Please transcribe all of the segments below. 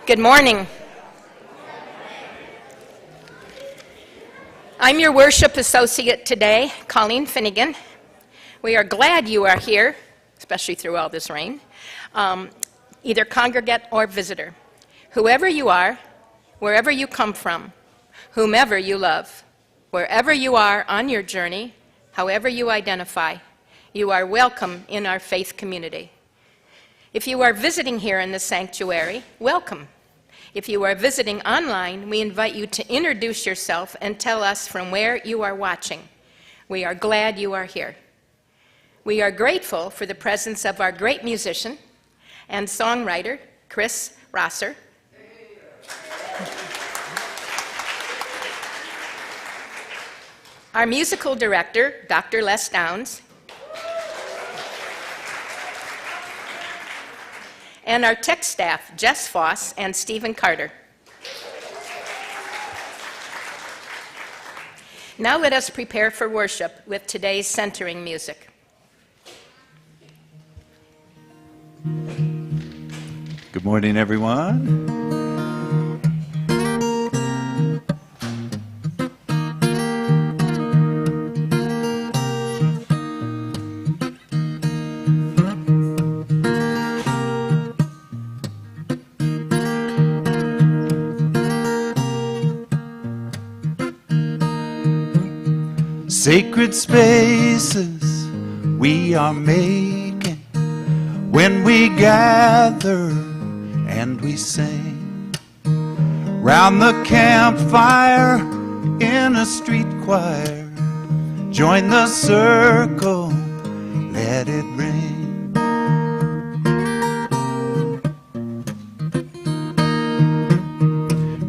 Good morning. I'm your worship associate today, Colleen Finnegan. We are glad you are here, especially through all this rain, either congregant or visitor. Whoever you are, wherever you come from, whomever you love, wherever you are on your journey, however you identify, you are welcome in our faith community. If you are visiting here in the sanctuary, welcome. If you are visiting online, we invite you to introduce yourself and tell us from where you are watching. We are glad you are here. We are grateful for the presence of our great musician and songwriter, Chris Rosser. Our musical director, Dr. Les Downs. And our tech staff, Jess Foss and Stephen Carter. Now let us prepare for worship with today's centering music. Good morning, everyone. Sacred spaces we are making when we gather and we sing round the campfire in a street choir. Join the circle, let it ring.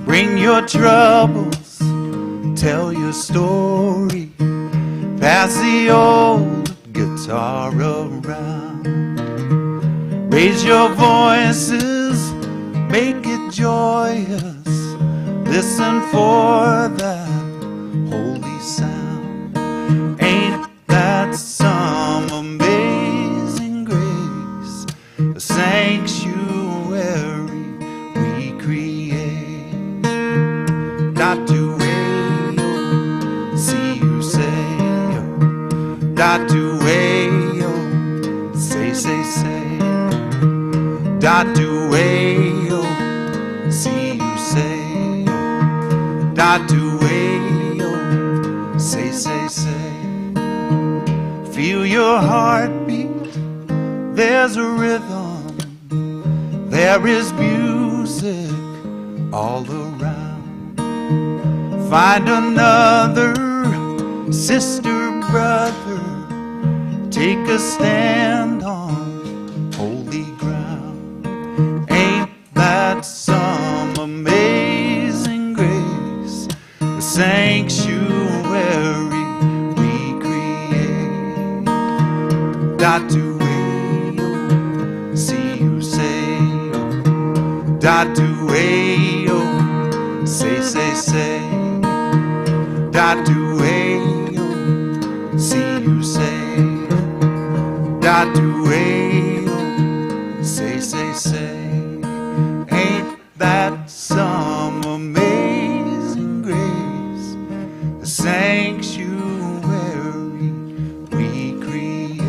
Bring your troubles, tell your story. Pass the old guitar around. Raise your voices, make it joyous. Listen for that holy sound. Ain't that Dot to way-o, say, say, say. Dot to way-o, see you say. Dot to way-o, say, say, say. Feel your heartbeat, there's a rhythm, there is music all around. Find another sister, brother, take a stand on holy ground. Ain't that some amazing grace, the sanctuary we create? Dot to way-o, see you say. Dot to way-o, say, say, say. Dot to way-o, see you say. Dot to way-o, say, say, say. Ain't that some amazing grace, the sanctuary we create?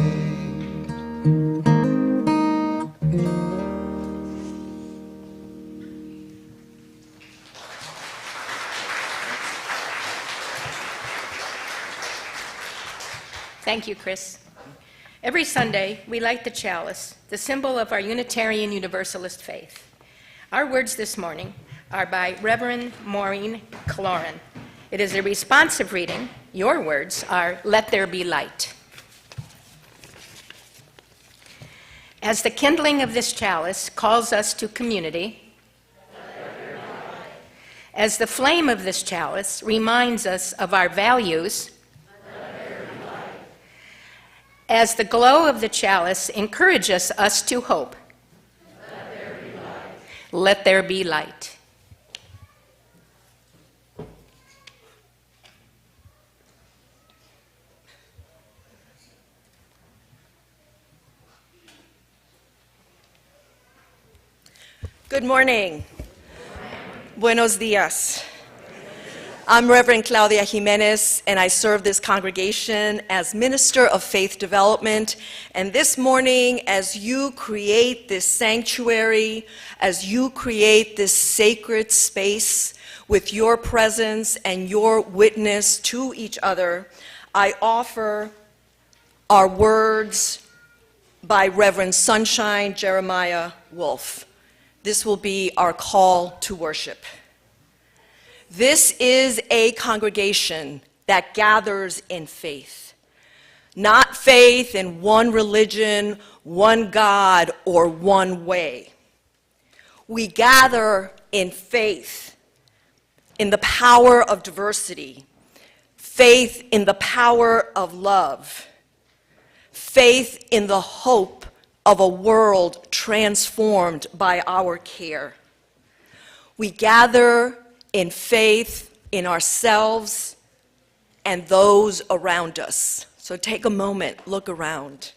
Thank you, Chris. Every Sunday, we light the chalice, the symbol of our Unitarian Universalist faith. Our words this morning are by Reverend Maureen Cloran. It is a responsive reading. Your words are, "Let there be light." As the kindling of this chalice calls us to community, as the flame of this chalice reminds us of our values, as the glow of the chalice encourages us to hope, let there be light. Good morning. Buenos días. I'm Reverend CLAUDIA JIMÉNEZ, and I serve this congregation as Minister of Faith Development. And this morning, as you create this sanctuary, as you create this sacred space with your presence and your witness to each other, I offer our words by Reverend Sunshine Jeremiah Wolf. This will be our call to worship. This is a congregation that gathers in faith, not faith in one religion, one God, or one way. We gather in faith in the power of diversity, faith in the power of love, faith in the hope of a world transformed by our care. We gather in faith in ourselves and those around us. So take a moment, look around.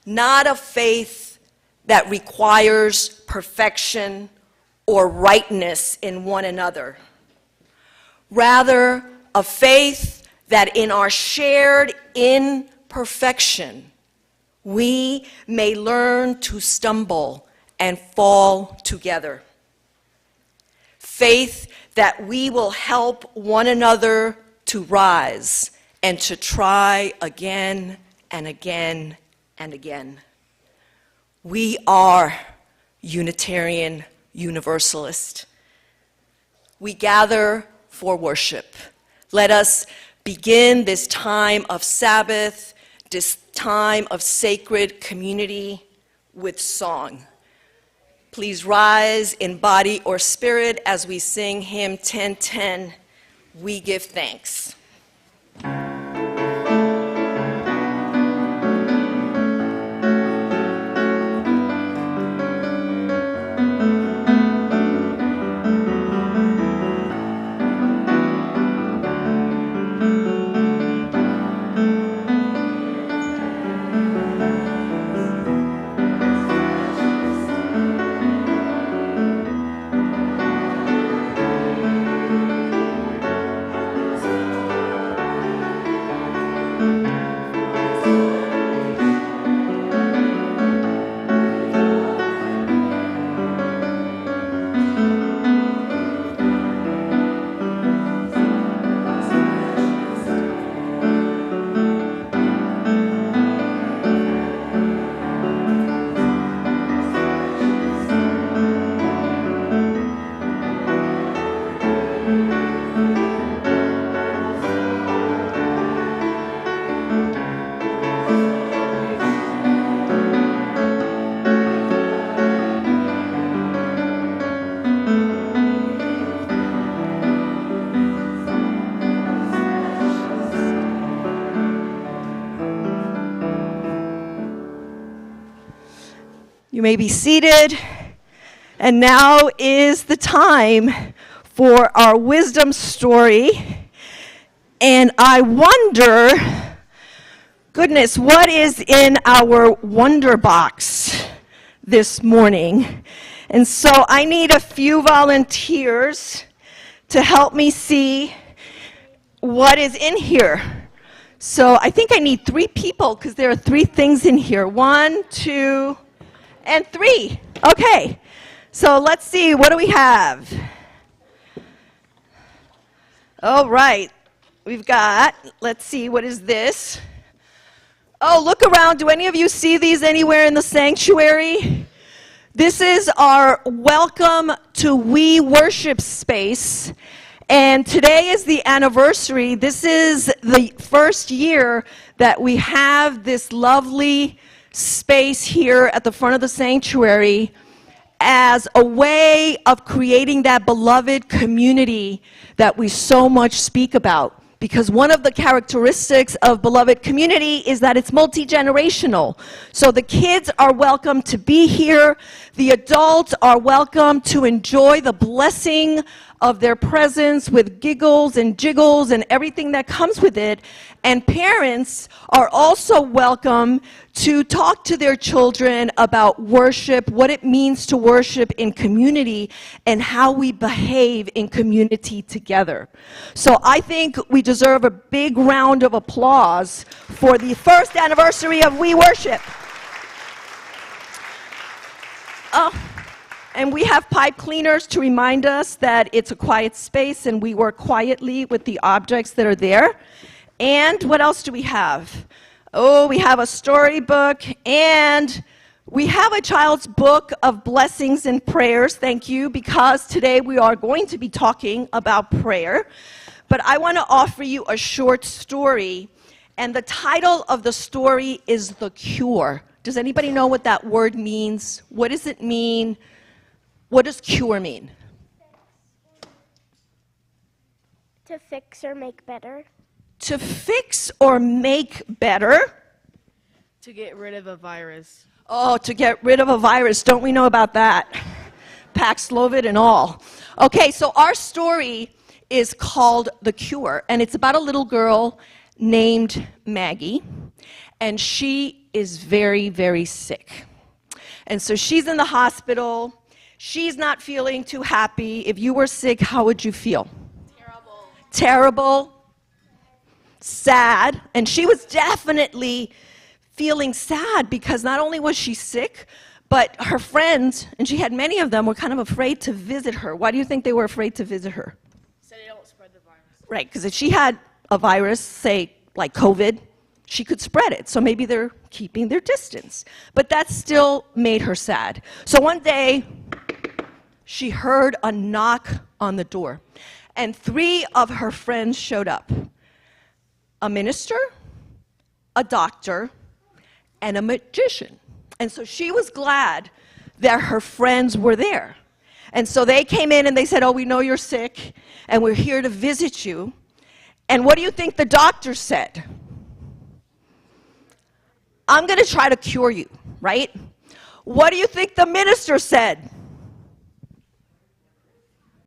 Not a faith that requires perfection or rightness in one another. Rather, a faith that in our shared imperfection, we may learn to stumble and fall together. Faith that we will help one another to rise and to try again and again and again. We are Unitarian Universalist. We gather for worship. Let us begin this time of Sabbath, this time of sacred community with song. Please rise in body or spirit as we sing hymn 1010, We Give Thanks. You may be seated. And now is the time for our wisdom story. And I wonder, goodness, what is in our wonder box this morning? And so I need a few volunteers to help me see what is in here. So I think I need 3 people because there are 3 things in here. 1, 2, and 3. Okay. So let's see, what do we have? All right. We've got, let's see, what is this? Oh, look around. Do any of you see these anywhere in the sanctuary? This is our welcome to We Worship space. And today is the anniversary. This is the first year that we have this lovely space here at the front of the sanctuary as a way of creating that beloved community that we so much speak about. Because one of the characteristics of beloved community is that it's multi-generational. So the kids are welcome to be here. The adults are welcome to enjoy the blessing of their presence with giggles and jiggles and everything that comes with it. And parents are also welcome to talk to their children about worship, what it means to worship in community, and how we behave in community together. So I think we deserve a big round of applause for the first anniversary of We Worship. And we have pipe cleaners to remind us that it's a quiet space and we work quietly with the objects that are there. And what else do we have? Oh, we have a storybook and we have a child's book of blessings and prayers. Thank you, because today we are going to be talking about prayer. But I want to offer you a short story, and the title of the story is The Cure. Does anybody know what that word means? What does it mean? What does cure mean? To fix or make better. To fix or make better. To get rid of a virus. Oh, to get rid of a virus. Don't we know about that? Paxlovid and all. Okay, so our story is called The Cure, and it's about a little girl named Maggie, and she is very, very sick. And so she's in the hospital. She's not feeling too happy. If you were sick, how would you feel? Terrible. Terrible, sad, and she was definitely feeling sad because not only was she sick, but her friends, and she had many of them, were kind of afraid to visit her. Why do you think they were afraid to visit her? So they don't spread the virus. Right, because if she had a virus, say like COVID, she could spread it. So maybe they're keeping their distance. But that still made her sad. So one day, she heard a knock on the door, and 3 of her friends showed up. A minister, a doctor, and a magician. And so she was glad that her friends were there. And so they came in and they said, oh, we know you're sick, and we're here to visit you. And what do you think the doctor said? I'm going to try to cure you, right? What do you think the minister said?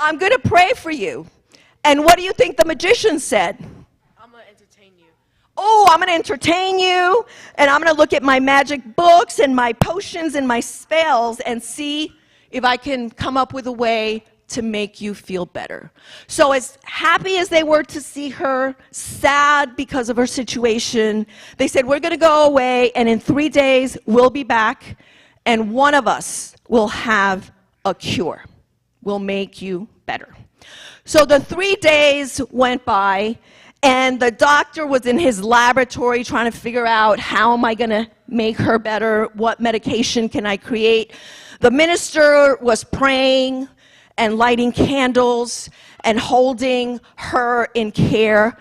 I'm going to pray for you. And what do you think the magician said? I'm going to entertain you. Oh, I'm going to entertain you, and I'm going to look at my magic books and my potions and my spells and see if I can come up with a way to make you feel better. So as happy as they were to see her, sad because of her situation, they said, we're going to go away, and in 3 days, we'll be back, and one of us will have a cure. We'll make you better. So the 3 days went by, and the doctor was in his laboratory trying to figure out, how am I going to make her better? What medication can I create? The minister was praying and lighting candles and holding her in care.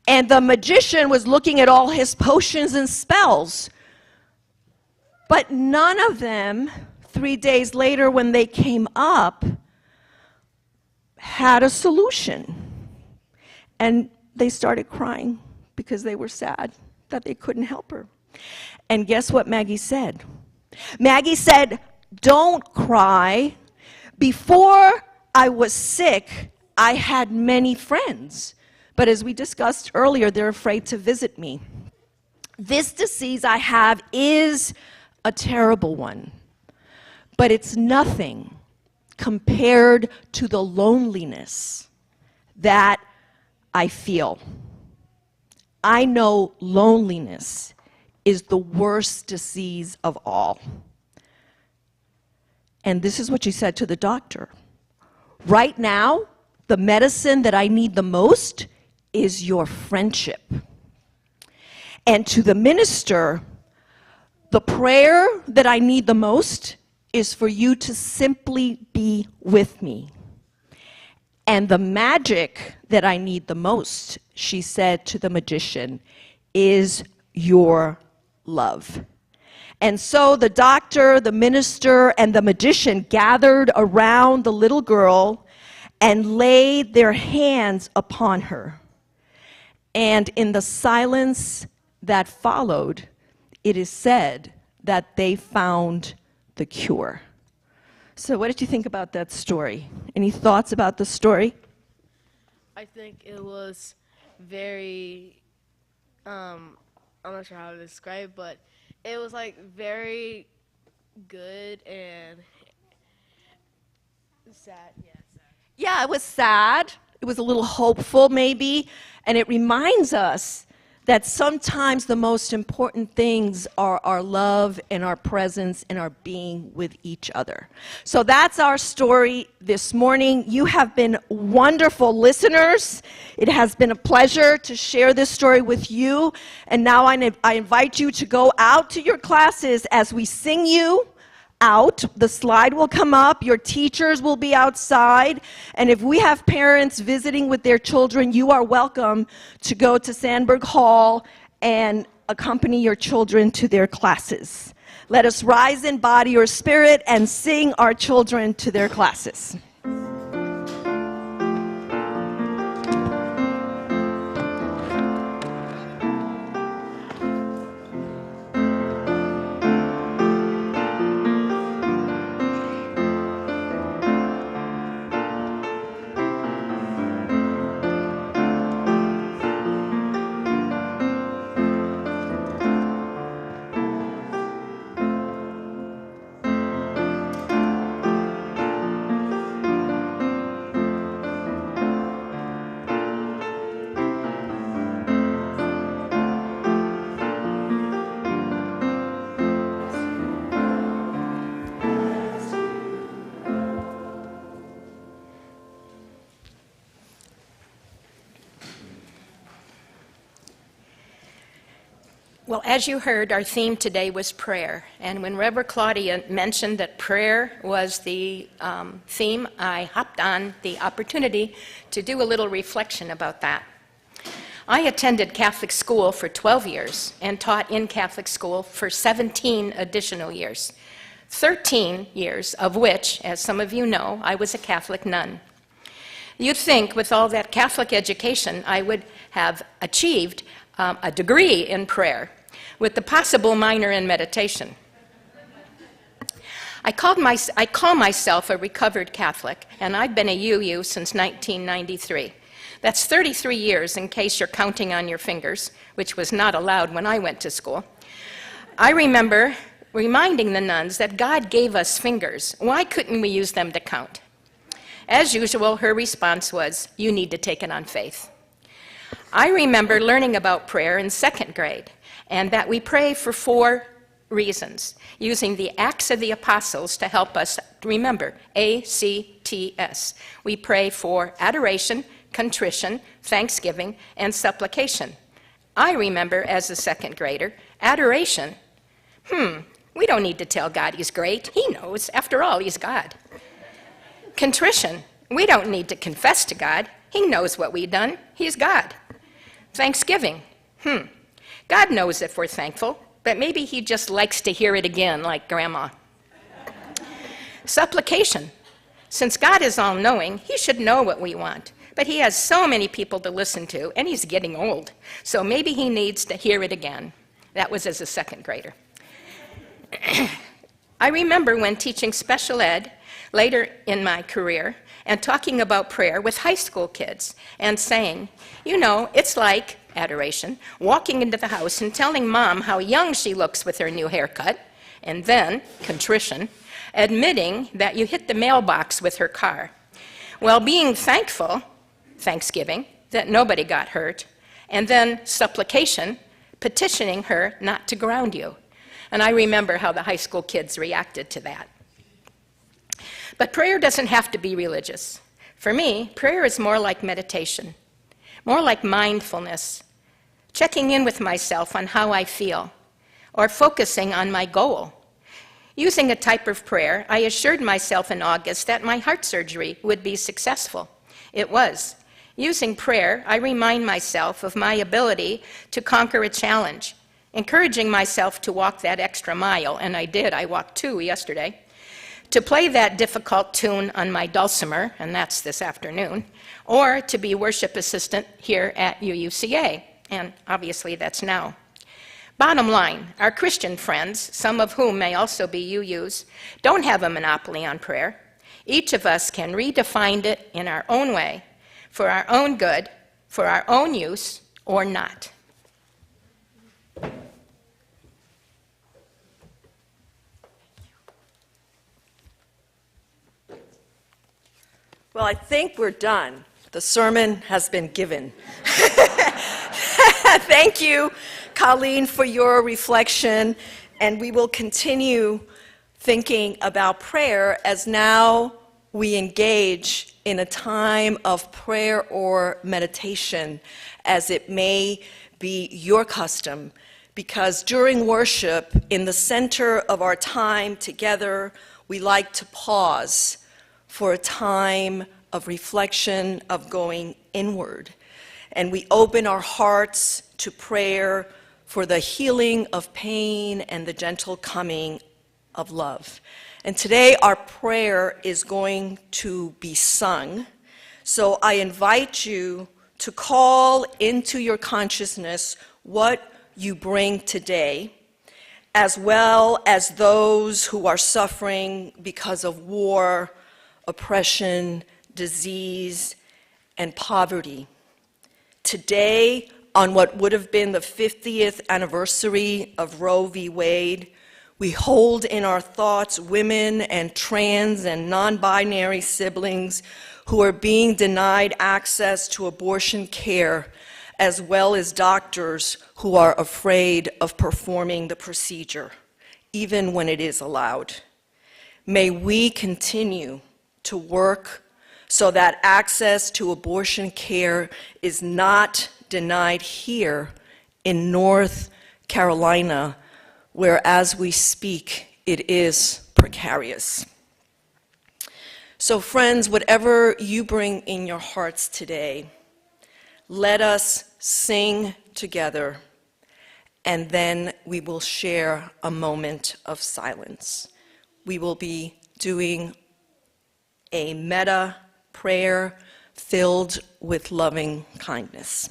And the magician was looking at all his potions and spells. But none of them, 3 days later when they came up, had a solution. And they started crying because they were sad that they couldn't help her. And guess what Maggie said? Maggie said, don't cry. Before I was sick, I had many friends. But as we discussed earlier, they're afraid to visit me. This disease I have is a terrible one, but it's nothing compared to the loneliness that I feel. I know loneliness is the worst disease of all. And this is what she said to the doctor. Right now, the medicine that I need the most is your friendship. And to the minister, the prayer that I need the most is for you to simply be with me. And the magic that I need the most, she said to the magician, is your love. And so the doctor, the minister, and the magician gathered around the little girl and laid their hands upon her. And in the silence that followed, it is said that they found the cure. So what did you think about that story? Any thoughts about the story? I think it was very, I'm not sure how to describe, but it was like very good and sad. Yeah, sad. Yeah, it was sad. It was a little hopeful maybe. And it reminds us that sometimes the most important things are our love and our presence and our being with each other. So that's our story this morning. You have been wonderful listeners. It has been a pleasure to share this story with you. And now I invite you to go out to your classes as we sing you out. The slide will come up. Your teachers will be outside. And if we have parents visiting with their children, you are welcome to go to Sandberg Hall and accompany your children to their classes. Let us rise in body or spirit and sing our children to their classes. Well, as you heard, our theme today was prayer. And when Reverend Claudia mentioned that prayer was the theme, I hopped on the opportunity to do a little reflection about that. I attended Catholic school for 12 years and taught in Catholic school for 17 additional years, 13 years of which, as some of you know, I was a Catholic nun. You'd think with all that Catholic education, I would have achieved a degree in prayer with the possible minor in meditation. I call myself a recovered Catholic, and I've been a UU since 1993. That's 33 years in case you're counting on your fingers, which was not allowed when I went to school. I remember reminding the nuns that God gave us fingers. Why couldn't we use them to count? As usual, her response was, "You need to take it on faith." I remember learning about prayer in second grade, and that we pray for 4 reasons, using the Acts of the Apostles to help us remember, ACTS. We pray for adoration, contrition, thanksgiving, and supplication. I remember as a second grader, adoration. We don't need to tell God he's great. He knows. After all, he's God. Contrition. We don't need to confess to God. He knows what we've done. He's God. Thanksgiving. God knows if we're thankful, but maybe he just likes to hear it again, like Grandma. Supplication. Since God is all-knowing, he should know what we want. But he has so many people to listen to, and he's getting old. So maybe he needs to hear it again. That was as a second grader. I remember when teaching special ed later in my career and talking about prayer with high school kids and saying, you know, it's like adoration, walking into the house and telling mom how young she looks with her new haircut, and then, contrition, admitting that you hit the mailbox with her car, while being thankful, Thanksgiving, that nobody got hurt, and then supplication, petitioning her not to ground you. And I remember how the high school kids reacted to that. But prayer doesn't have to be religious. For me, prayer is more like meditation, more like mindfulness, checking in with myself on how I feel, or focusing on my goal. Using a type of prayer, I assured myself in August that my heart surgery would be successful. It was. Using prayer, I remind myself of my ability to conquer a challenge, encouraging myself to walk that extra mile, and I did. I walked 2 yesterday. To play that difficult tune on my dulcimer, and that's this afternoon, or to be worship assistant here at UUCA, and obviously that's now. Bottom line, our Christian friends, some of whom may also be UUs, don't have a monopoly on prayer. Each of us can redefine it in our own way, for our own good, for our own use, or not. Well, I think we're done. The sermon has been given. Thank you, Colleen, for your reflection, and we will continue thinking about prayer as now we engage in a time of prayer or meditation, as it may be your custom, because during worship, in the center of our time together, we like to pause for a time of reflection, of going inward. And we open our hearts to prayer for the healing of pain and the gentle coming of love. And today our prayer is going to be sung. So I invite you to call into your consciousness what you bring today, as well as those who are suffering because of war, oppression, disease, and poverty. Today, on what would have been the 50th anniversary of Roe v. Wade, we hold in our thoughts women and trans and non-binary siblings who are being denied access to abortion care, as well as doctors who are afraid of performing the procedure, even when it is allowed. May we continue to work so that access to abortion care is not denied here in North Carolina, where as we speak, it is precarious. So friends, whatever you bring in your hearts today, let us sing together, and then we will share a moment of silence. We will be doing a metta prayer filled with loving kindness.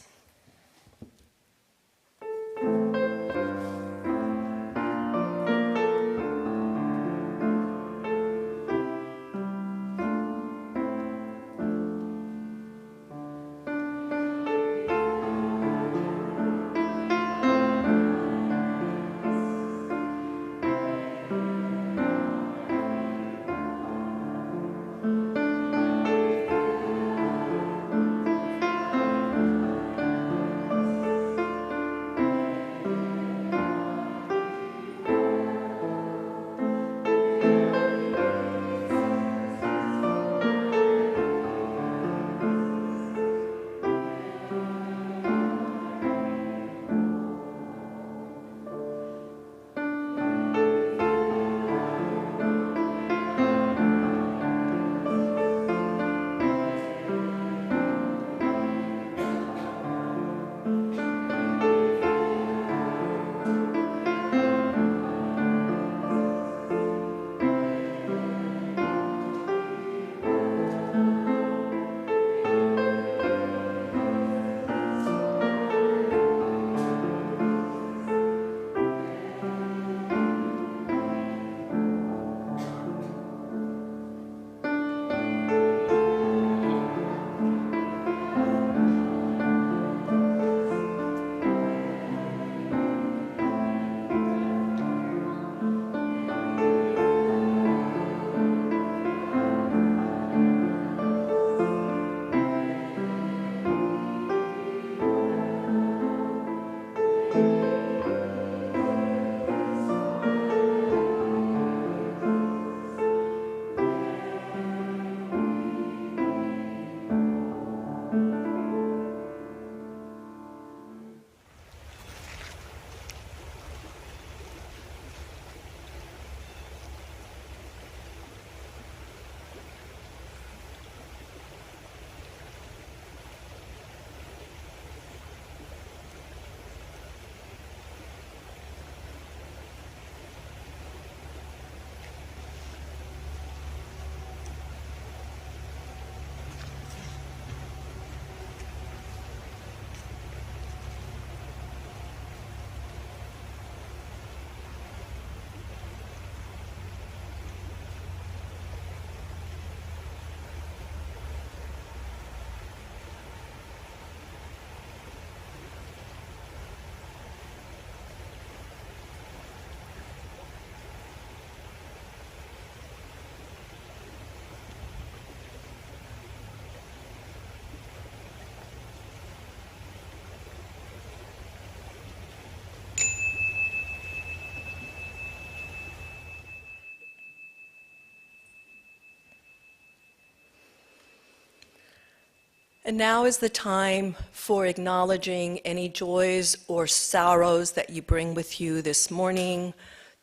And now is the time for acknowledging any joys or sorrows that you bring with you this morning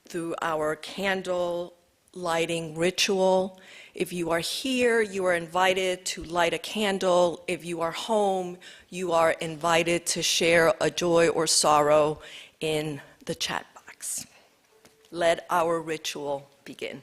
through our candle lighting ritual. If you are here, you are invited to light a candle. If you are home, you are invited to share a joy or sorrow in the chat box. Let our ritual begin.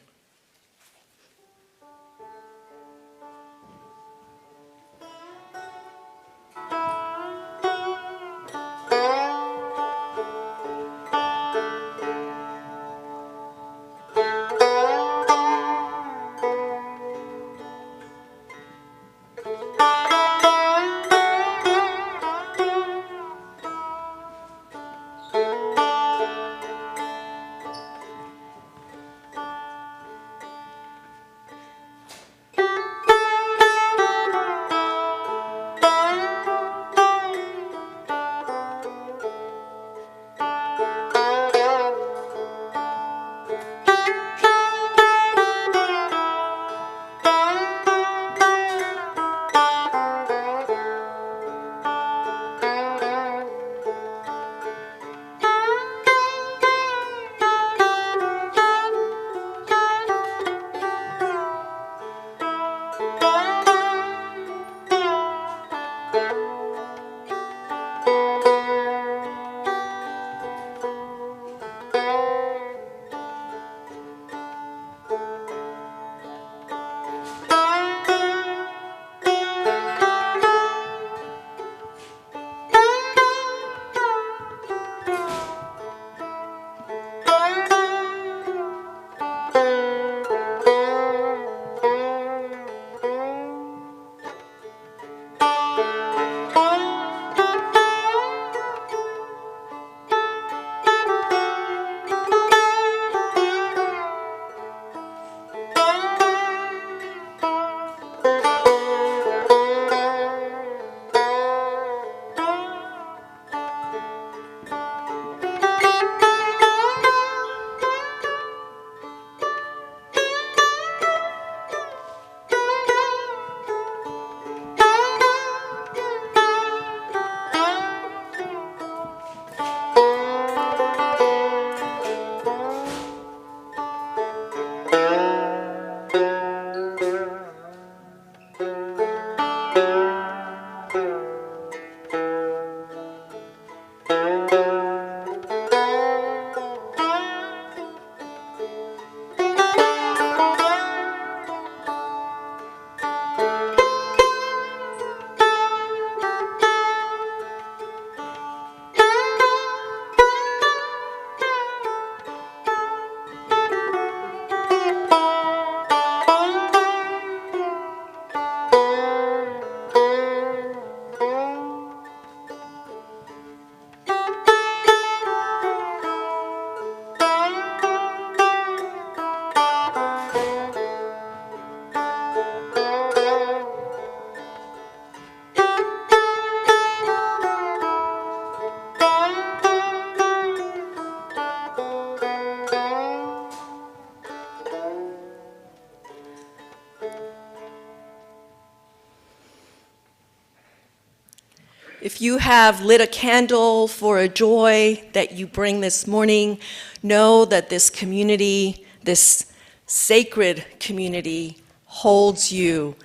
If you have lit a candle for a joy that you bring this morning, know that this community, this sacred community, holds you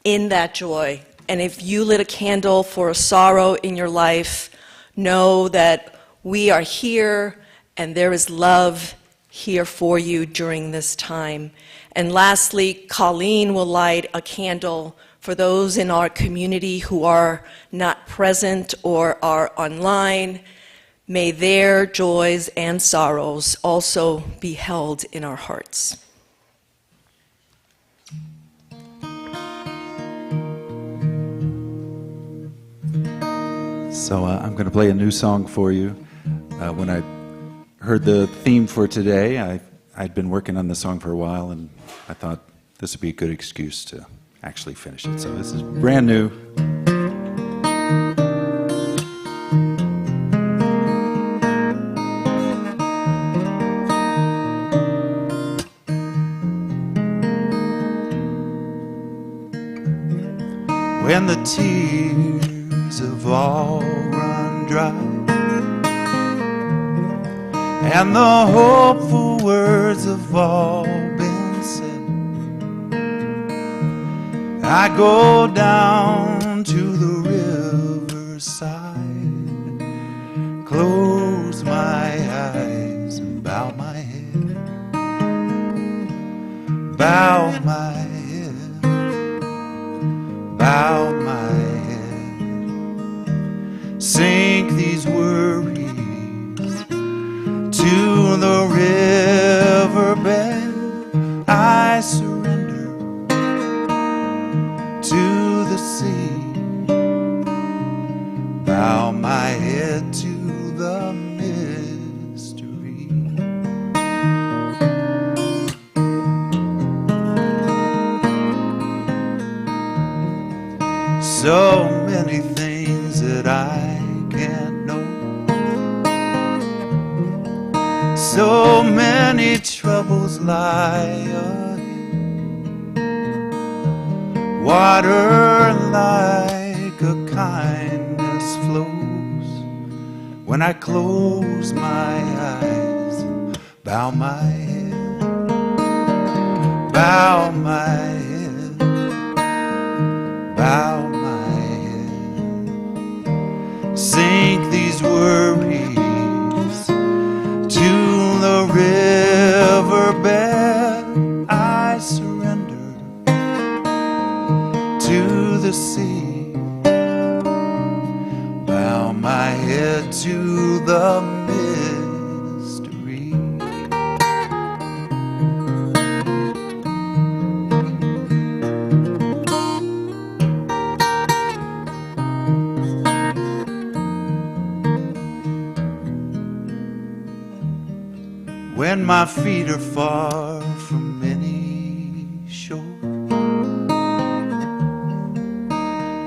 in that joy. And if you lit a candle for a sorrow in your life, know that we are here and there is love here for you during this time. And lastly, Colleen will light a candle for those in our community who are not present or are online. May their joys and sorrows also be held in our hearts. So I'm going to play a new song for you. When I heard the theme for today, I'd been working on the song for a while, and I thought this would be a good excuse to actually finish it. So this is brand new. when the tears have all run dry, and the hopeful words have all been said, I go down to the riverside, close my eyes and bow my head, bow my head, bow my head, sink these worries to the riverbed. I surrender to the sea, bow my head to the mystery. So many things that I can't know, so many troubles lie ahead. Water like a kindness flows when I close my eyes, bow my head, bow my head, bow my head, sink these worries to the riverbed. I surrender to the sea, bow my head to the mystery. When my feet are far from any shore,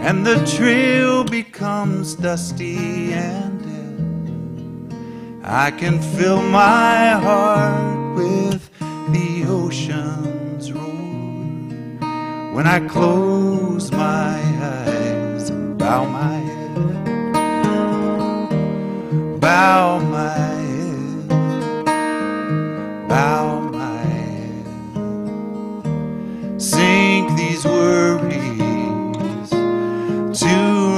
and the trail becomes dusty and dead, I can fill my heart with the ocean's roar when I close my eyes and bow my head, bow my head, bow my head, sink these worries to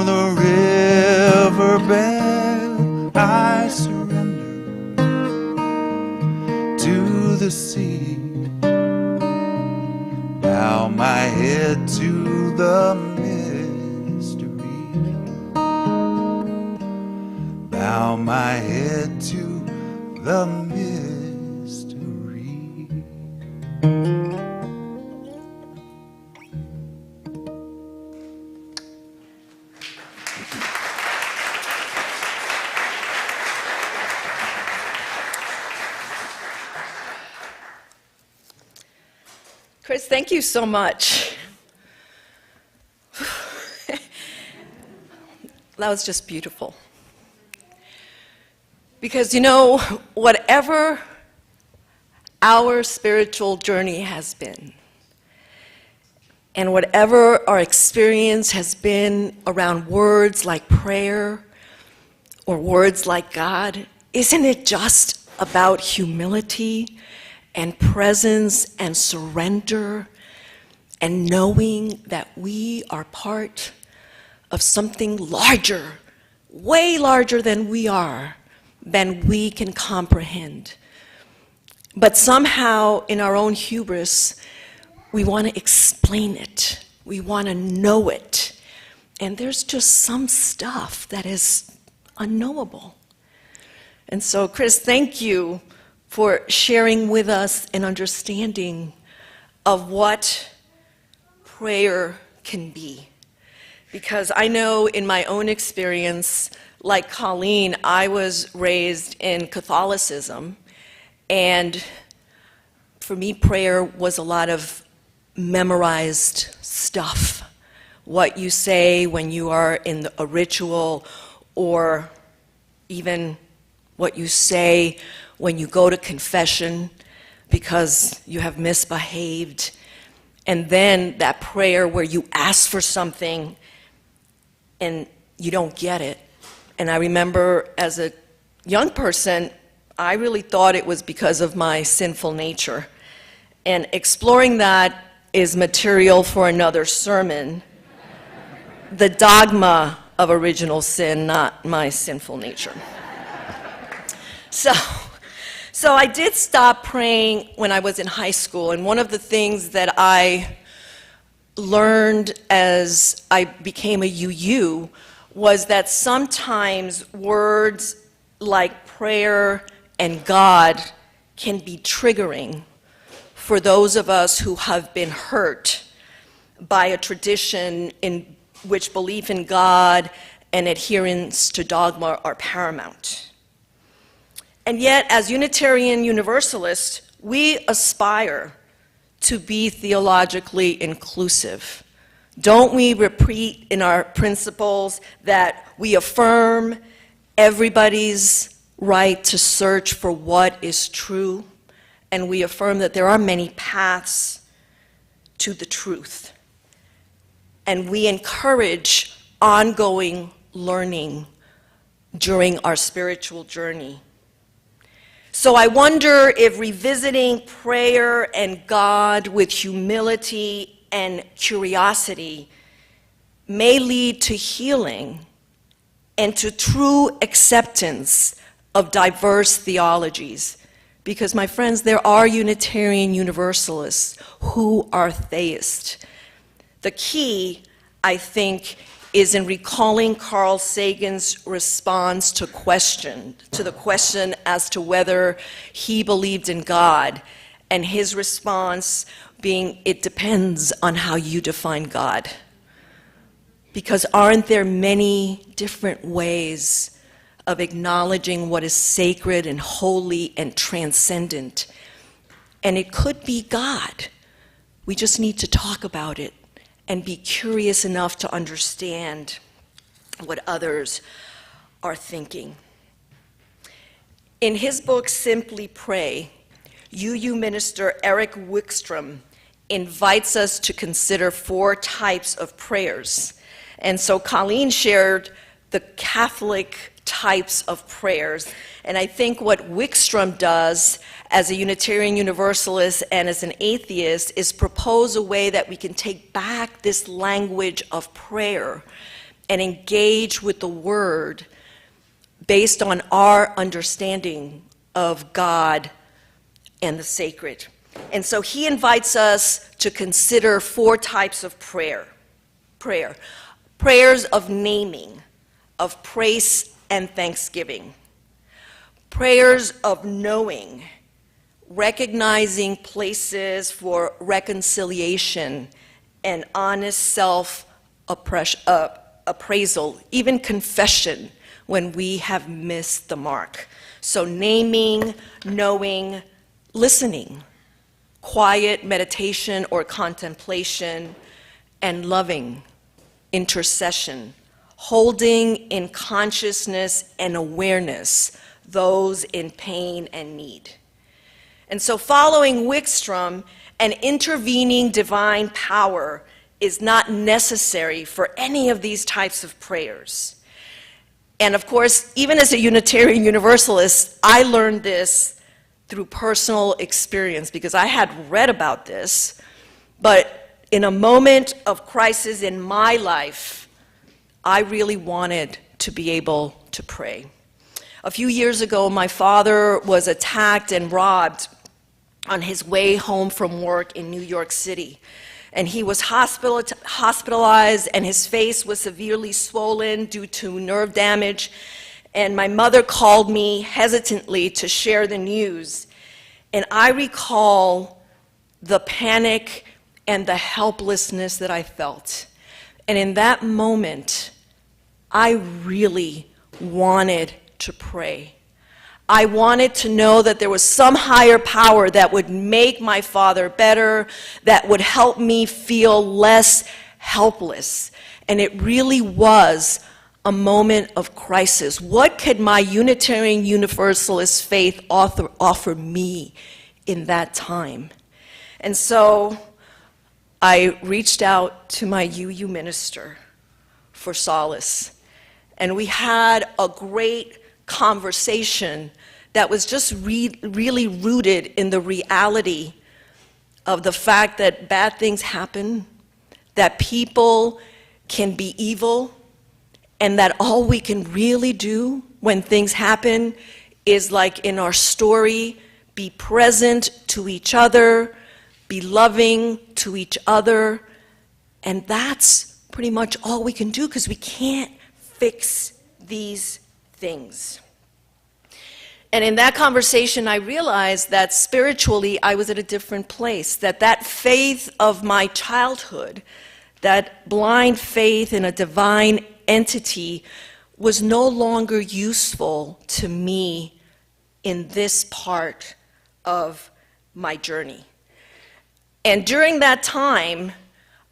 the riverbed. I surrender to the sea, bow my head to the mystery, bow my head to the mystery. Chris, thank you so much. That was just beautiful. Because, you know, whatever our spiritual journey has been, and whatever our experience has been around words like prayer or words like God, isn't it just about humility and presence and surrender and knowing that we are part of something larger, way larger than we are, than we can comprehend. But somehow in our own hubris, we want to explain it. We want to know it. And there's just some stuff that is unknowable. And so, Chris, thank you for sharing with us an understanding of what prayer can be. Because I know in my own experience, like Colleen, I was raised in Catholicism, and for me, prayer was a lot of memorized stuff. What you say when you are in a ritual, or even what you say when you go to confession because you have misbehaved. And then that prayer where you ask for something and you don't get it. And I remember as a young person, I really thought it was because of my sinful nature. And exploring that is material for another sermon. The dogma of original sin, not my sinful nature. So I did stop praying when I was in high school, and one of the things that I learned as I became a UU was that sometimes words like prayer and God can be triggering for those of us who have been hurt by a tradition in which belief in God and adherence to dogma are paramount. And yet, as Unitarian Universalists, we aspire to be theologically inclusive. Don't we repeat in our principles that we affirm everybody's right to search for what is true, and we affirm that there are many paths to the truth. And we encourage ongoing learning during our spiritual journey. So I wonder if revisiting prayer and God with humility and curiosity may lead to healing and to true acceptance of diverse theologies. Because, my friends, there are Unitarian Universalists who are theists. The key, I think, is in recalling Carl Sagan's response to the question as to whether he believed in God, and his response being, it depends on how you define God. Because aren't there many different ways of acknowledging what is sacred and holy and transcendent? And it could be God. We just need to talk about it and be curious enough to understand what others are thinking. In his book, Simply Pray, UU minister Eric Wickstrom invites us to consider 4 types of prayers. And so Colleen shared the Catholic types of prayers. And I think what Wickstrom does as a Unitarian Universalist and as an atheist is propose a way that we can take back this language of prayer and engage with the Word based on our understanding of God and the sacred. And so he invites us to consider 4 types of prayer. Prayers of naming, of praise and thanksgiving. Prayers of knowing, recognizing places for reconciliation and honest self-appraisal, even confession when we have missed the mark. So naming, knowing, listening, quiet meditation or contemplation, and loving, intercession, holding in consciousness and awareness those in pain and need. And so following Wickstrom, an intervening divine power is not necessary for any of these types of prayers. And of course, even as a Unitarian Universalist, I learned this through personal experience because I had read about this, but in a moment of crisis in my life, I really wanted to be able to pray. A few years ago, my father was attacked and robbed on his way home from work in New York City. And he was hospitalized, and his face was severely swollen due to nerve damage. And my mother called me hesitantly to share the news. And I recall the panic and the helplessness that I felt. And in that moment, I really wanted to pray. I wanted to know that there was some higher power that would make my father better, that would help me feel less helpless. And it really was a moment of crisis. What could my Unitarian Universalist faith offer me in that time? And so I reached out to my UU minister for solace. And we had a great conversation that was just really rooted in the reality of the fact that bad things happen, that people can be evil, and that all we can really do when things happen is, like in our story, be present to each other, be loving to each other, and that's pretty much all we can do, because we can't fix these things. And in that conversation, I realized that spiritually I was at a different place, that faith of my childhood, that blind faith in a divine entity, was no longer useful to me in this part of my journey. And during that time,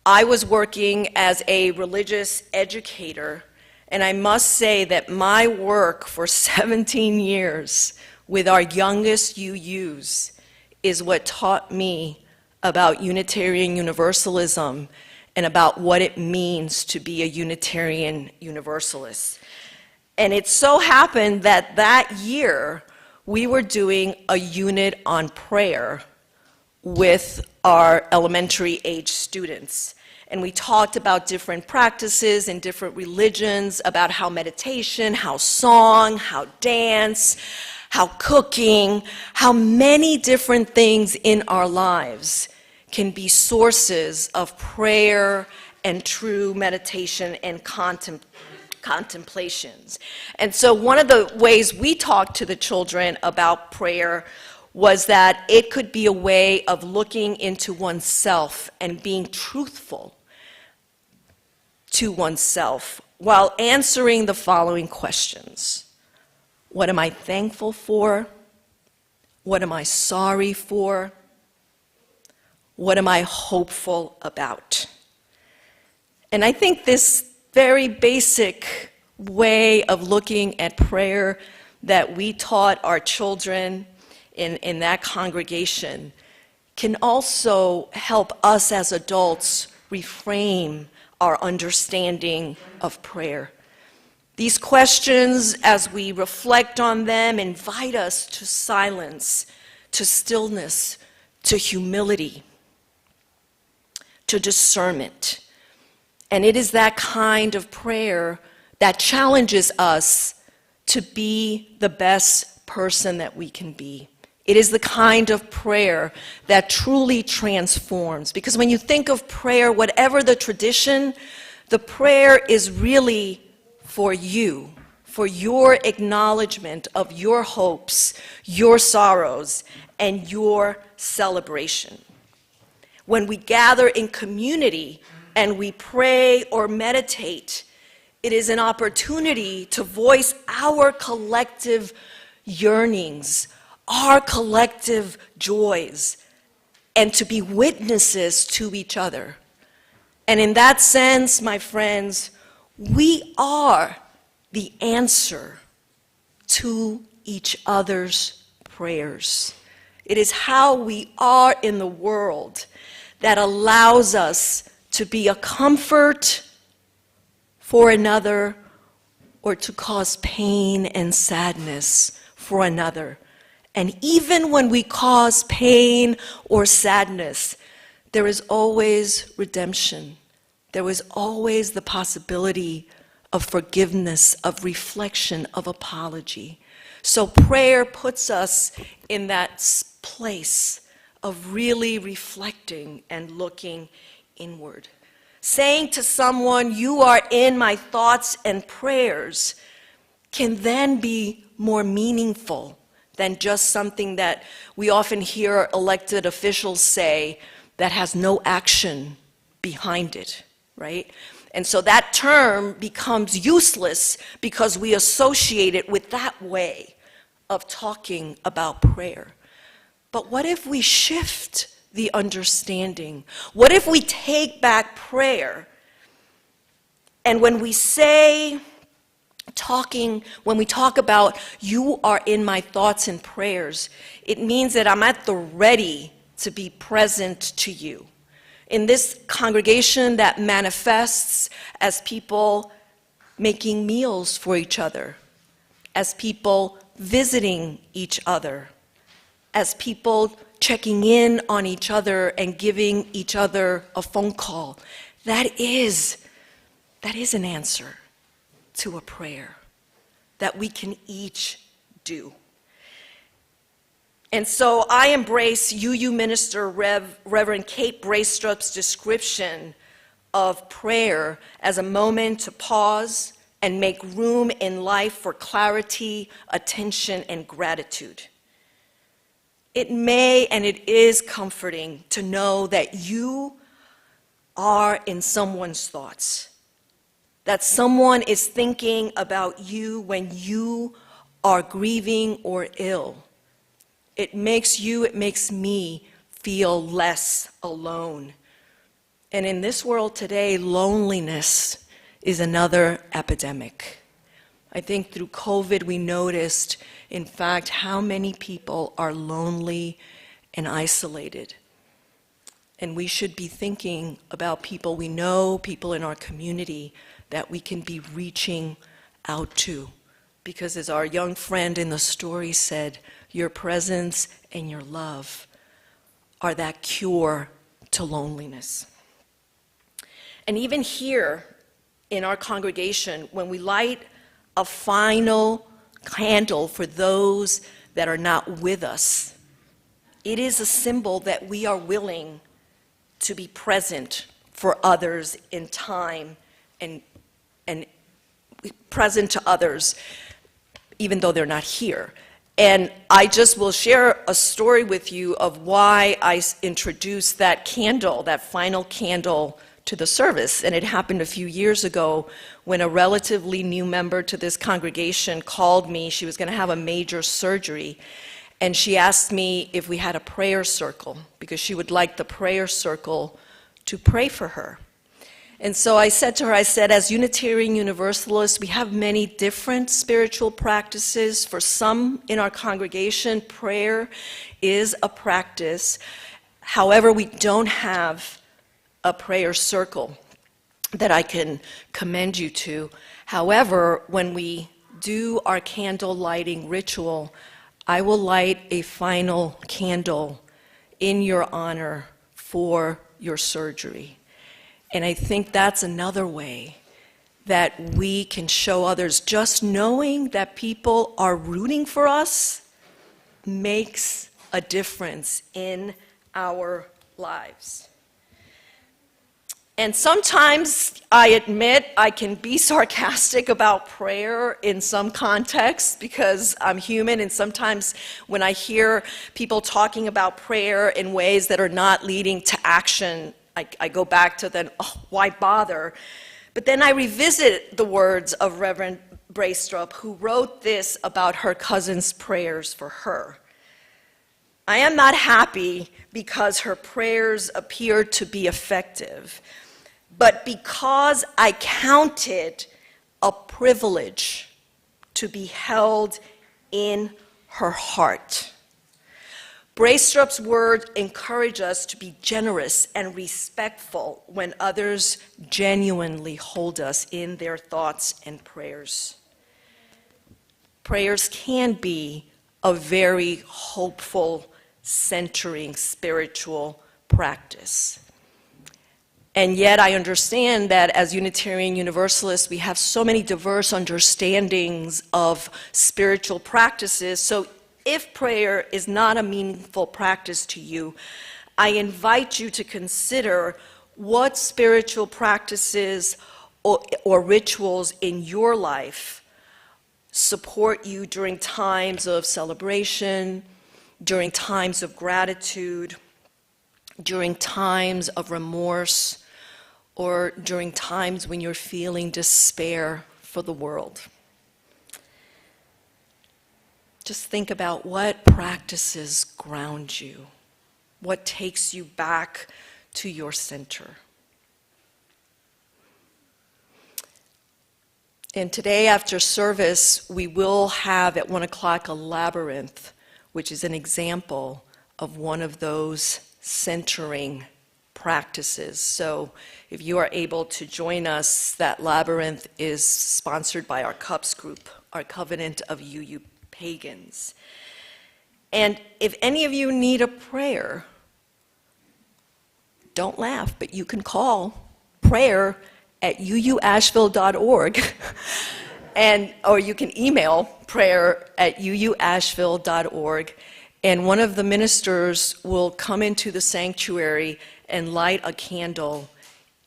I was working as a religious educator, and I must say that my work for 17 years with our youngest UUs is what taught me about Unitarian Universalism and about what it means to be a Unitarian Universalist. And it so happened that that year, we were doing a unit on prayer with our elementary age students. And we talked about different practices in different religions, about how meditation, how song, how dance, how cooking, how many different things in our lives can be sources of prayer and true meditation and contemplations. And so one of the ways we talked to the children about prayer was that it could be a way of looking into oneself and being truthful to oneself while answering the following questions. What am I thankful for? What am I sorry for? What am I hopeful about? And I think this very basic way of looking at prayer that we taught our children in that congregation can also help us as adults reframe our understanding of prayer. These questions, as we reflect on them, invite us to silence, to stillness, to humility, to discernment. And it is that kind of prayer that challenges us to be the best person that we can be. It is the kind of prayer that truly transforms. Because when you think of prayer, whatever the tradition, the prayer is really for you, for your acknowledgement of your hopes, your sorrows, and your celebration. When we gather in community and we pray or meditate, it is an opportunity to voice our collective yearnings, our collective joys, and to be witnesses to each other. And in that sense, my friends, we are the answer to each other's prayers. It is how we are in the world that allows us to be a comfort for another or to cause pain and sadness for another. And even when we cause pain or sadness, there is always redemption. There is always the possibility of forgiveness, of reflection, of apology. So prayer puts us in that place of really reflecting and looking inward. Saying to someone, "You are in my thoughts and prayers," can then be more meaningful than just something that we often hear elected officials say that has no action behind it, right? And so that term becomes useless because we associate it with that way of talking about prayer. But what if we shift the understanding? What if we take back prayer, and when we talk about "you are in my thoughts and prayers," it means that I'm at the ready to be present to you. In this congregation that manifests as people making meals for each other, as people visiting each other, as people checking in on each other and giving each other a phone call. That is an answer to a prayer that we can each do. And so I embrace UU Minister Reverend Kate Braestrup's description of prayer as a moment to pause and make room in life for clarity, attention, and gratitude. It may and it is comforting to know that you are in someone's thoughts, that someone is thinking about you when you are grieving or ill. It makes me feel less alone. And in this world today, loneliness is another epidemic. I think through COVID we noticed, in fact, how many people are lonely and isolated. And we should be thinking about people we know, people in our community that we can be reaching out to. Because as our young friend in the story said, your presence and your love are that cure to loneliness. And even here in our congregation, when we light a final candle for those that are not with us, it is a symbol that we are willing to be present for others in time and present to others even though they're not here. And I just will share a story with you of why I introduced that candle, that final candle, to the service. And it happened a few years ago when a relatively new member to this congregation called me. She was going to have a major surgery. And she asked me if we had a prayer circle, because she would like the prayer circle to pray for her. And so I said to her, as Unitarian Universalists, we have many different spiritual practices. For some in our congregation, prayer is a practice. However, we don't have a prayer circle that I can commend you to. However, when we do our candle lighting ritual, I will light a final candle in your honor for your surgery. And I think that's another way that we can show others. Just knowing that people are rooting for us makes a difference in our lives. And sometimes, I admit, I can be sarcastic about prayer in some contexts because I'm human, and sometimes when I hear people talking about prayer in ways that are not leading to action, I go back to then, oh, why bother? But then I revisit the words of Reverend Braestrup, who wrote this about her cousin's prayers for her. I am not happy because her prayers appeared to be effective, but because I counted a privilege to be held in her heart. Braestrup's words encourage us to be generous and respectful when others genuinely hold us in their thoughts and prayers. Prayers can be a very hopeful, centering spiritual practice. And yet I understand that as Unitarian Universalists, we have so many diverse understandings of spiritual practices. So if prayer is not a meaningful practice to you, I invite you to consider what spiritual practices or rituals in your life support you during times of celebration, during times of gratitude, during times of remorse, or during times when you're feeling despair for the world. Just think about what practices ground you, what takes you back to your center. And today after service, we will have at 1 o'clock a labyrinth, which is an example of one of those centering practices. So if you are able to join us, that labyrinth is sponsored by our CUPS group, our Covenant of UU Pagans. And if any of you need a prayer, don't laugh, but you can call prayer@uuasheville.org, or you can email prayer@uuasheville.org, and one of the ministers will come into the sanctuary and light a candle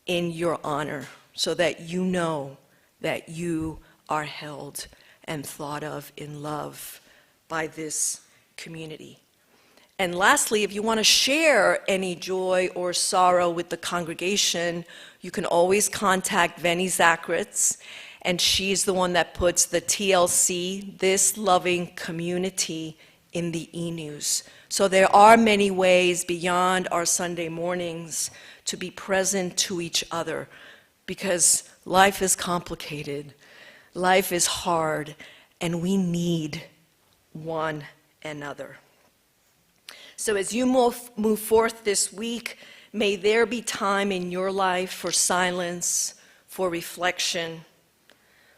in your honor so that you know that you are held and thought of in love by this community. And lastly, if you want to share any joy or sorrow with the congregation, you can always contact Venny Zachritz, and she's the one that puts the TLC, This Loving Community, in the e-news. So there are many ways beyond our Sunday mornings to be present to each other, because life is complicated, life is hard, and we need one another. So as you move forth this week, may there be time in your life for silence, for reflection,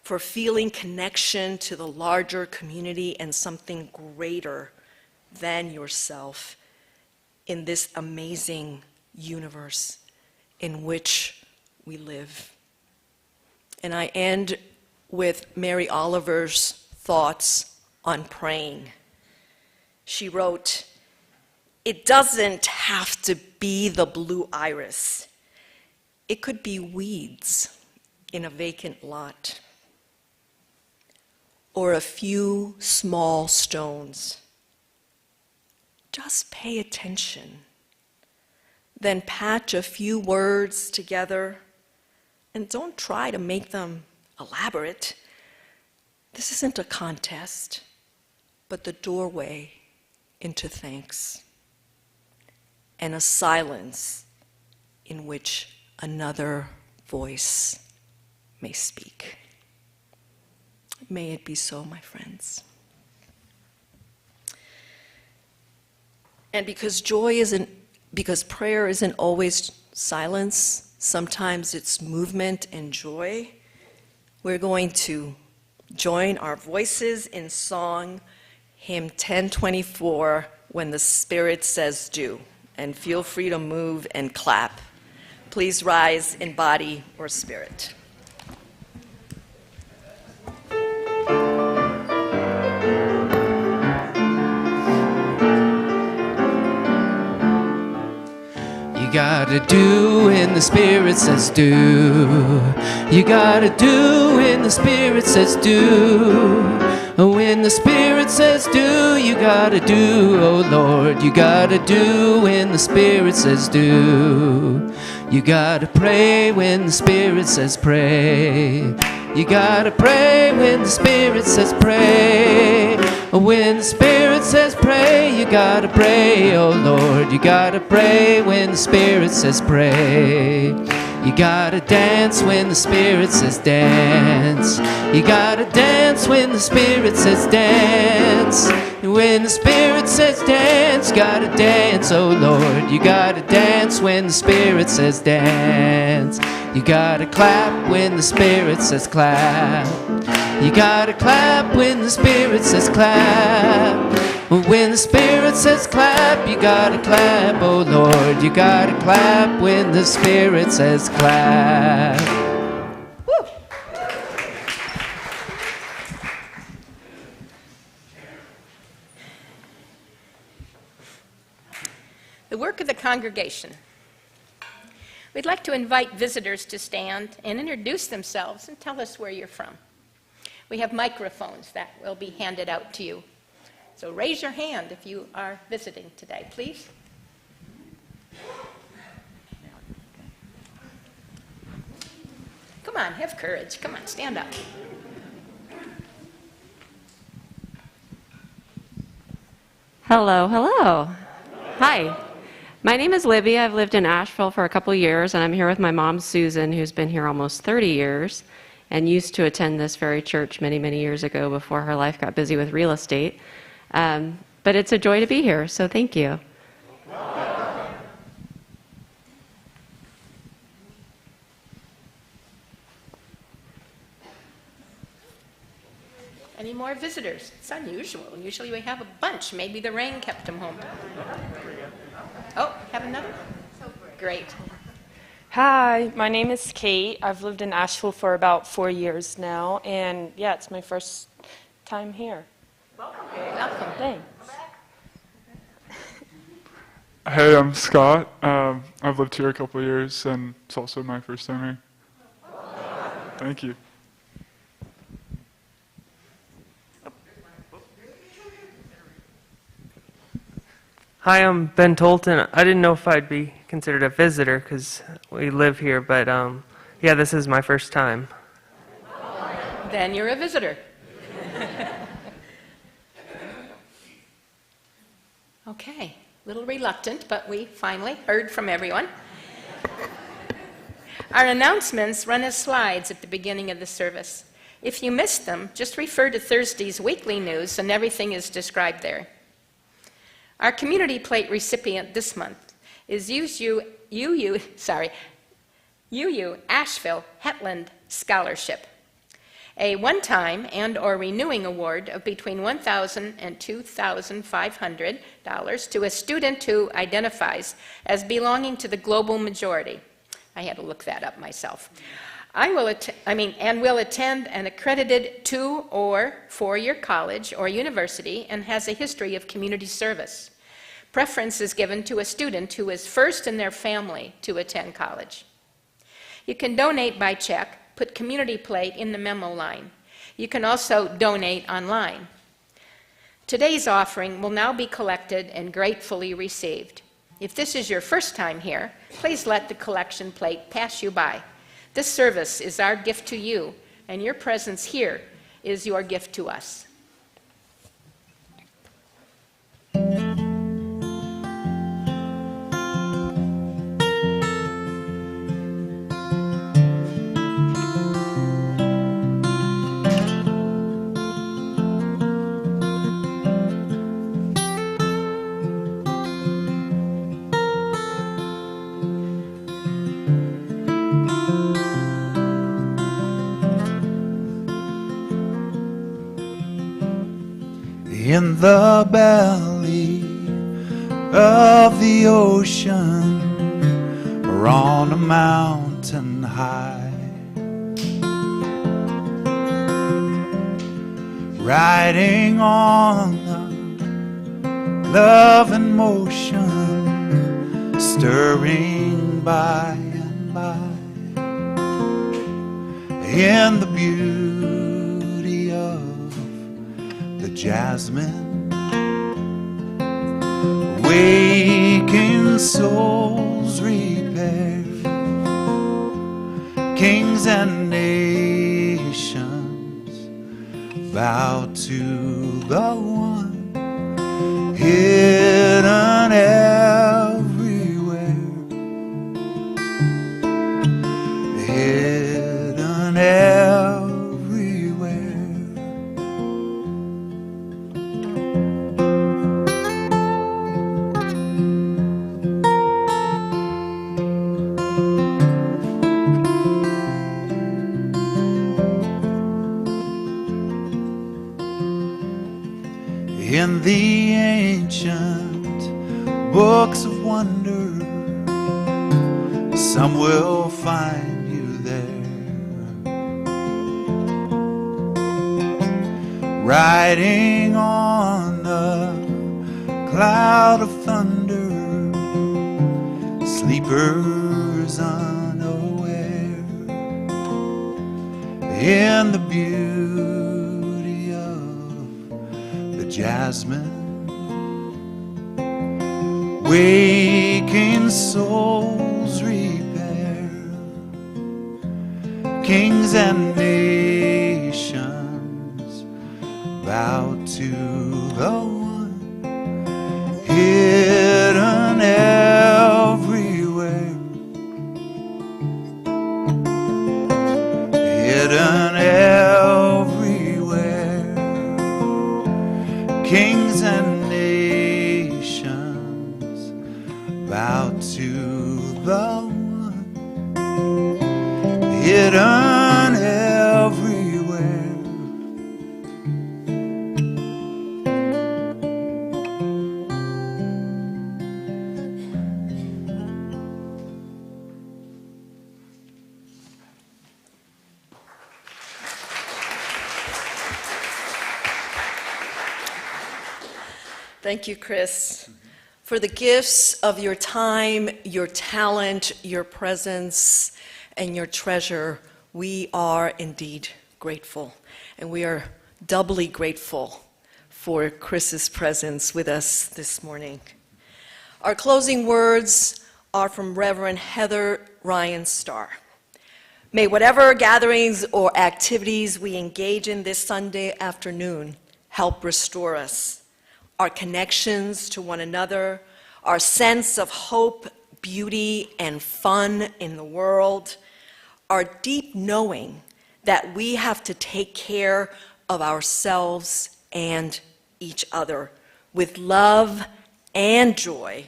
for feeling connection to the larger community and something greater than yourself in this amazing universe in which we live. And I end with Mary Oliver's thoughts on praying. She wrote, "It doesn't have to be the blue iris. It could be weeds in a vacant lot, or a few small stones. Just pay attention, then patch a few words together, and don't try to make them elaborate. This isn't a contest, but the doorway into thanks, and a silence in which another voice may speak." May it be so, my friends. And because prayer isn't always silence, sometimes it's movement and joy, we're going to join our voices in song, hymn 1024, When the Spirit Says Do. And feel free to move and clap. Please rise in body or spirit. You gotta do when the Spirit says do. You gotta do when the Spirit says do. When the Spirit says do, you gotta do, oh Lord. You gotta do when the Spirit says do. You gotta pray when the Spirit says pray. You gotta pray when the Spirit says pray. When the Spirit says pray, you gotta pray, oh Lord. You gotta pray when the Spirit says pray. You gotta dance when the Spirit says dance. You gotta dance when the Spirit says dance. When the Spirit says dance, gotta dance, oh Lord. You gotta dance when the Spirit says dance. You gotta clap when the Spirit says clap. You gotta clap when the Spirit says clap. When the Spirit says clap, you gotta clap, oh Lord. You gotta clap when the Spirit says clap. Woo. The work of the congregation. We'd like to invite visitors to stand and introduce themselves and tell us where you're from. We have microphones that will be handed out to you. So raise your hand if you are visiting today, please. Come on, have courage. Come on, stand up. Hello, hello. Hi. My name is Libby. I've lived in Asheville for a couple years, and I'm here with my mom, Susan, who's been here almost 30 years and used to attend this very church many, many years ago before her life got busy with real estate. But it's a joy to be here, so thank you. more visitors? It's unusual. Usually we have a bunch. Maybe the rain kept them home. Oh, have another? Great. Hi, my name is Kate. I've lived in Asheville for about 4 years now, and yeah, it's my first time here. Welcome. Thanks. Hey, I'm Scott. I've lived here a couple of years, and it's also my first time here. Thank you. Hi, I'm Ben Tolton. I didn't know if I'd be considered a visitor because we live here, but yeah, this is my first time. Then you're a visitor. Okay, a little reluctant, but we finally heard from everyone. Our announcements run as slides at the beginning of the service. If you missed them, just refer to Thursday's weekly news and everything is described there. Our community plate recipient this month is UU Asheville Hetland Scholarship, a one-time and/or renewing award of between $1,000 and $2,500 to a student who identifies as belonging to the global majority. I had to look that up myself. Will attend an accredited 2- or 4-year college or university and has a history of community service. Preference is given to a student who is first in their family to attend college. You can donate by check, put community plate in the memo line. You can also donate online. Today's offering will now be collected and gratefully received. If this is your first time here, please let the collection plate pass you by. This service is our gift to you, and your presence here is your gift to us. In the belly of the ocean or on a mountain high, riding on the love and motion, stirring by and by, in the beauty of the jasmine, waking souls repair, kings and nations bow to the one hidden everywhere, hidden everywhere. In the ancient books of wonder, some will find you there, riding on a cloud of thunder, sleepers unaware, in the beauty of the jasmine, waking souls repair, kings and nations bow to the one hidden everywhere, hidden everywhere, kings and nations bow to the one hidden everywhere, Thank you, Chris, for the gifts of your time, your talent, your presence, and your treasure. We are indeed grateful, and we are doubly grateful for Chris's presence with us this morning. Our closing words are from Reverend Heather Ryan Starr. May whatever gatherings or activities we engage in this Sunday afternoon help restore us, our connections to one another, our sense of hope, beauty, and fun in the world, our deep knowing that we have to take care of ourselves and each other with love and joy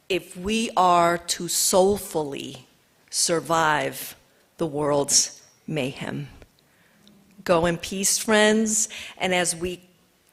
if we are to soulfully survive the world's mayhem. Go in peace, friends, and as we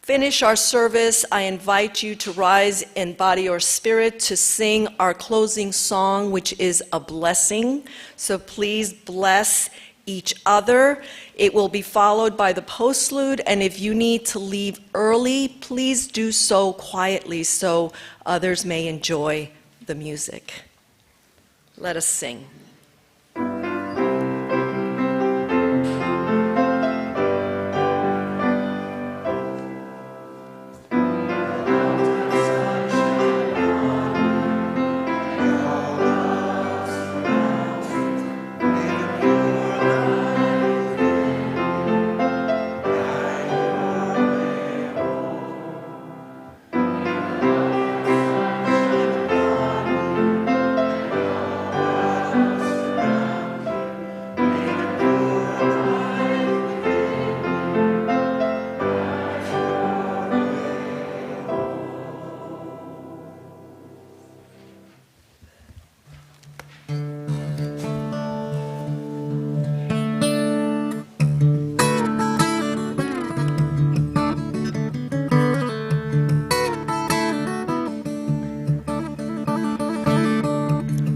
finish our service, I invite you to rise in body or spirit to sing our closing song, which is a blessing. So please bless each other. It will be followed by the postlude, and if you need to leave early, please do so quietly so others may enjoy the music. Let us sing.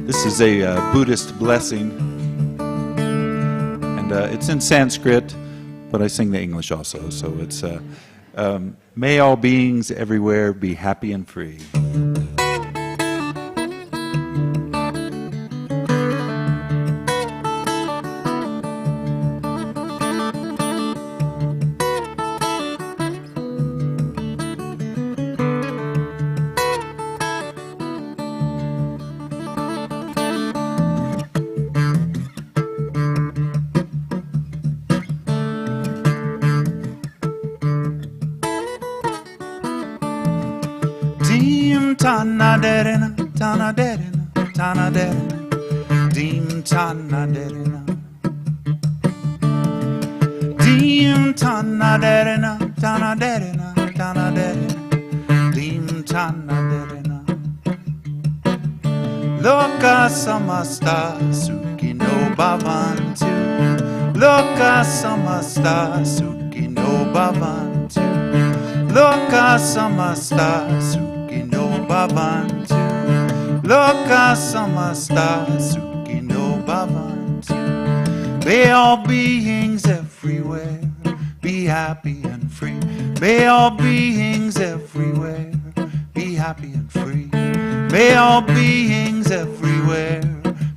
This is a Buddhist blessing, and it's in Sanskrit, but I sing the English also. So it's, may all beings everywhere be happy and free. Tana derina, tana derina, tana derina, dim tana derina. Dim tana derina, tana derina, tana derina, dim tana derina. Loka samasta sukhino bhavantu. Loka samasta sukhino bhavantu. Loka samasta sukhino bhavantu. Loka samasta sukhino bhavantu. May all beings everywhere be happy and free. May all beings everywhere be happy and free. May all beings everywhere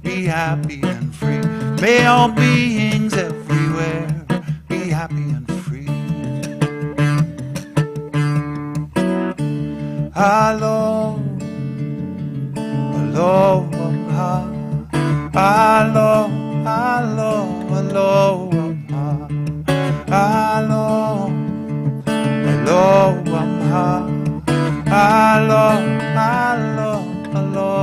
be happy and free. May all beings everywhere be happy and free. Hello, hello, hello, hello, hello, hello, hello, hello, hello, hello.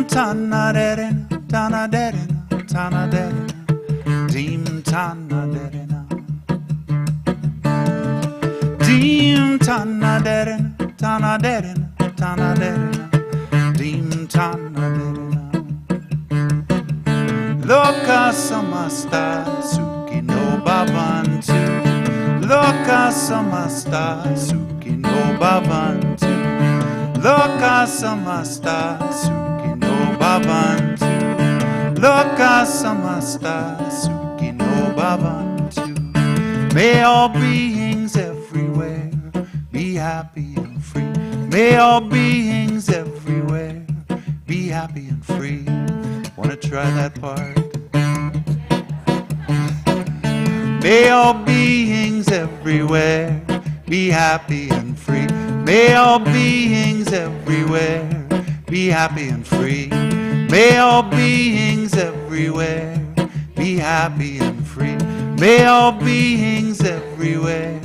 Tana derina, tana derina, tana derina, dim tana derina. Dim tana derina, tana derina, tana derina, dim tana derina. Loka samasta sukhino bhavantu. bavantu. Loka samasta sukino bavantu. Loka samasta sukino bavantu. Loka samasta sukino bavantu. May all beings everywhere be happy and free. May all beings everywhere be happy and free. Wanna try that part? May all beings everywhere be happy and free. May all beings everywhere be happy and free. May all beings everywhere be happy and free. May all beings everywhere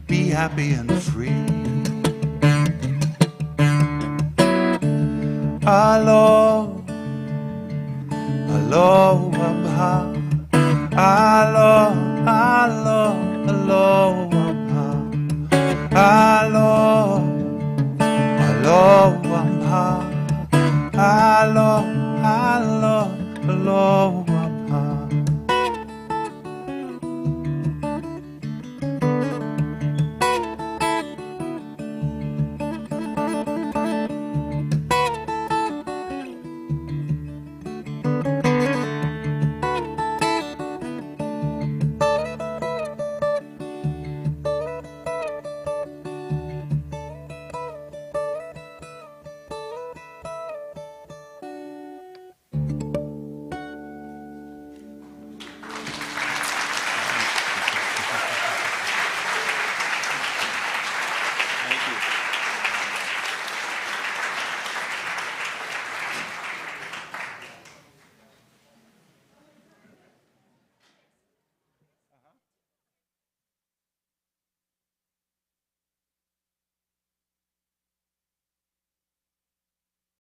be happy and free. Alo, alo, abha. Alo, alo, alo.